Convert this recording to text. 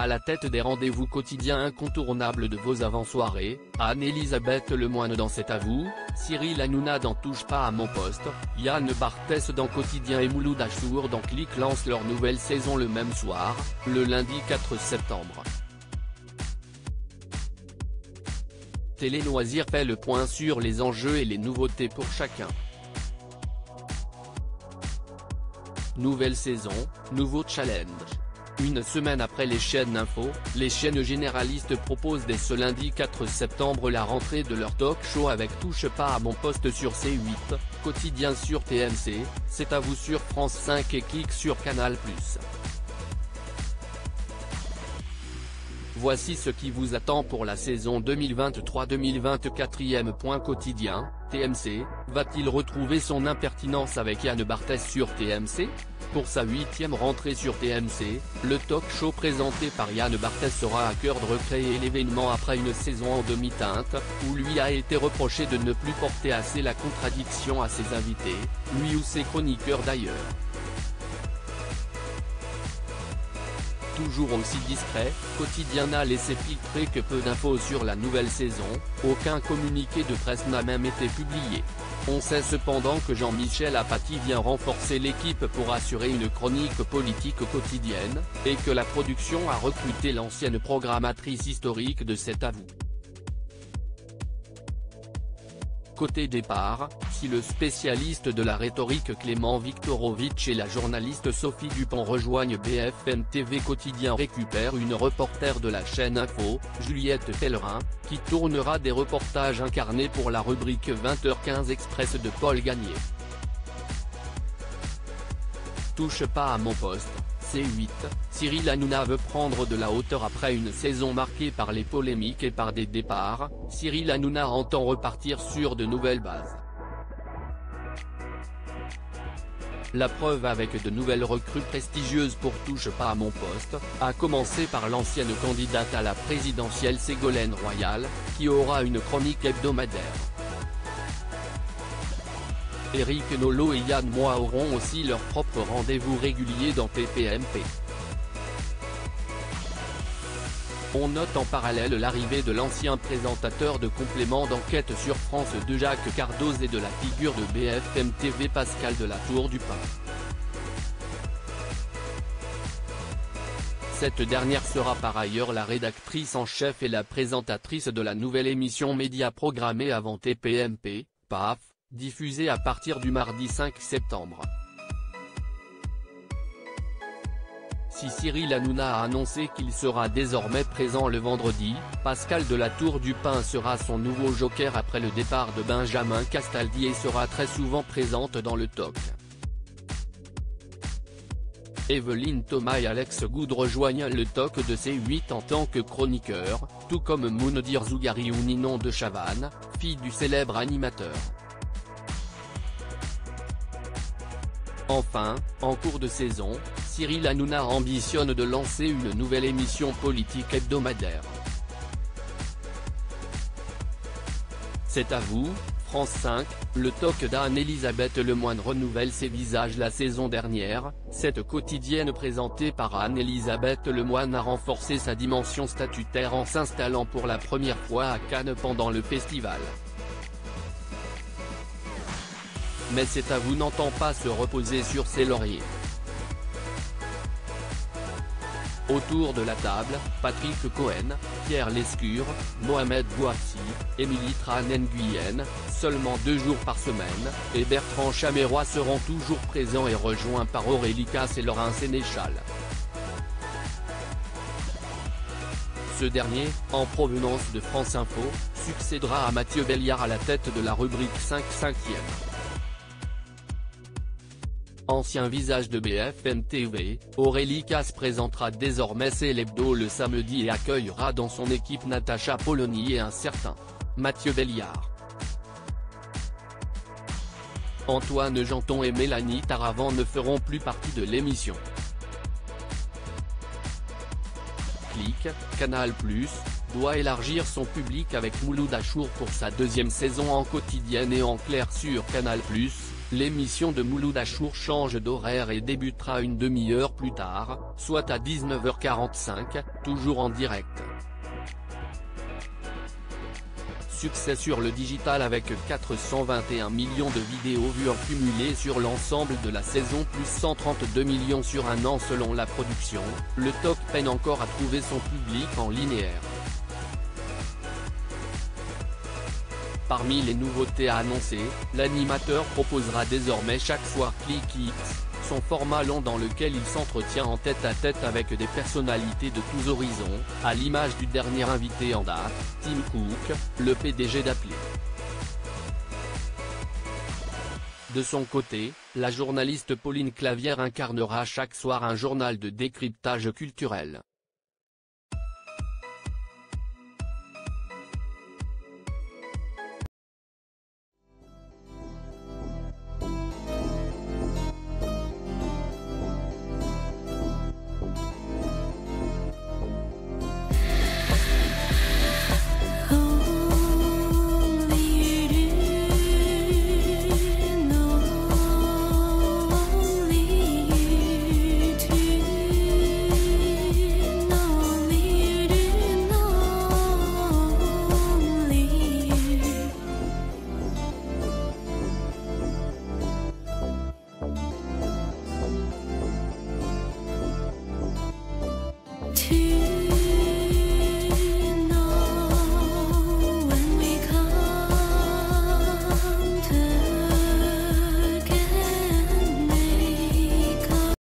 À la tête des rendez-vous quotidiens incontournables de vos avant-soirées, Anne-Elisabeth Lemoine dans C'est à vous, Cyril Hanouna dans Touche pas à mon poste, Yann Barthès dans Quotidien et Mouloud Achour dans Click lancent leur nouvelle saison le même soir, le lundi 4 septembre. Télé Loisirs fait le point sur les enjeux et les nouveautés pour chacun. Nouvelle saison, nouveau challenge. Une semaine après les chaînes info, les chaînes généralistes proposent dès ce lundi 4 septembre la rentrée de leur talk show avec Touche pas à mon poste sur C8, Quotidien sur TMC, C'est à vous sur France 5 et Click sur Canal+. Voici ce qui vous attend pour la saison 2023-2024. Quotidien, TMC, va-t-il retrouver son impertinence avec Yann Barthès sur TMC? Pour sa 8e rentrée sur TMC, le talk show présenté par Yann Barthès sera à cœur de recréer l'événement après une saison en demi-teinte, où lui a été reproché de ne plus porter assez la contradiction à ses invités, lui ou ses chroniqueurs d'ailleurs. Toujours aussi discret, Quotidien n'a laissé filtrer que peu d'infos sur la nouvelle saison, aucun communiqué de presse n'a même été publié. On sait cependant que Jean-Michel Apathy vient renforcer l'équipe pour assurer une chronique politique quotidienne, et que la production a recruté l'ancienne programmatrice historique de C'est à vous. Côté départ, si le spécialiste de la rhétorique Clément Viktorovitch et la journaliste Sophie Dupont rejoignent BFM TV, Quotidien récupère une reporter de la chaîne Info, Juliette Pellerin, qui tournera des reportages incarnés pour la rubrique 20h15 Express de Paul Gagné. Touche pas à mon poste, C8, Cyril Hanouna veut prendre de la hauteur après une saison marquée par les polémiques et par des départs. Cyril Hanouna entend repartir sur de nouvelles bases. La preuve avec de nouvelles recrues prestigieuses pour Touche pas à mon poste, à commencer par l'ancienne candidate à la présidentielle Ségolène Royal, qui aura une chronique hebdomadaire. Éric Nolot et Yann Moix auront aussi leur propre rendez-vous régulier dans TPMP. On note en parallèle l'arrivée de l'ancien présentateur de compléments d'enquête sur France 2 Jacques Cardoz et de la figure de BFM TV Pascal de la Tour du Pin. Cette dernière sera par ailleurs la rédactrice en chef et la présentatrice de la nouvelle émission média programmée avant TPMP, PAF, diffusée à partir du mardi 5 septembre. Si Cyril Hanouna a annoncé qu'il sera désormais présent le vendredi, Pascal de la Tour du Pin sera son nouveau joker après le départ de Benjamin Castaldi et sera très souvent présente dans le talk. Evelyne Thomas et Alex Good rejoignent le talk de C8 en tant que chroniqueurs, tout comme Moundir Zougari ou Ninon de Chavannes, fille du célèbre animateur. Enfin, en cours de saison, Cyril Hanouna ambitionne de lancer une nouvelle émission politique hebdomadaire. C'est à vous, France 5, le talk d'Anne-Elisabeth Lemoine renouvelle ses visages la saison dernière. Cette quotidienne présentée par Anne-Elisabeth Lemoine a renforcé sa dimension statutaire en s'installant pour la première fois à Cannes pendant le festival. Mais C'est à vous n'entend pas se reposer sur ses lauriers. Autour de la table, Patrick Cohen, Pierre Lescure, Mohamed Bouafsi, Émilie Tran Nguyen, seulement 2 jours par semaine, et Bertrand Chameroy seront toujours présents et rejoints par Aurélie Casse et Laurent Sénéchal. Ce dernier, en provenance de France Info, succédera à Mathieu Belliard à la tête de la rubrique 5/5e. Ancien visage de BFM TV, Aurélie Casse présentera désormais C'est l'hebdo le samedi et accueillera dans son équipe Natacha Polony et un certain Mathieu Belliard. Antoine Janton et Mélanie Taravant ne feront plus partie de l'émission. Click, Canal+, doit élargir son public avec Mouloud Achour pour sa 2e saison en quotidienne et en clair sur Canal+, l'émission de Mouloud Achour change d'horaire et débutera une demi-heure plus tard, soit à 19h45, toujours en direct. Succès sur le digital avec 421 millions de vidéos vues en cumulé sur l'ensemble de la saison plus 132 millions sur un an selon la production, le TOC peine encore à trouver son public en linéaire. Parmi les nouveautés à annoncer, l'animateur proposera désormais chaque soir ClickX, son format long dans lequel il s'entretient en tête-à-tête avec des personnalités de tous horizons, à l'image du dernier invité en date, Tim Cook, le PDG d'Apple. De son côté, la journaliste Pauline Clavière incarnera chaque soir un journal de décryptage culturel.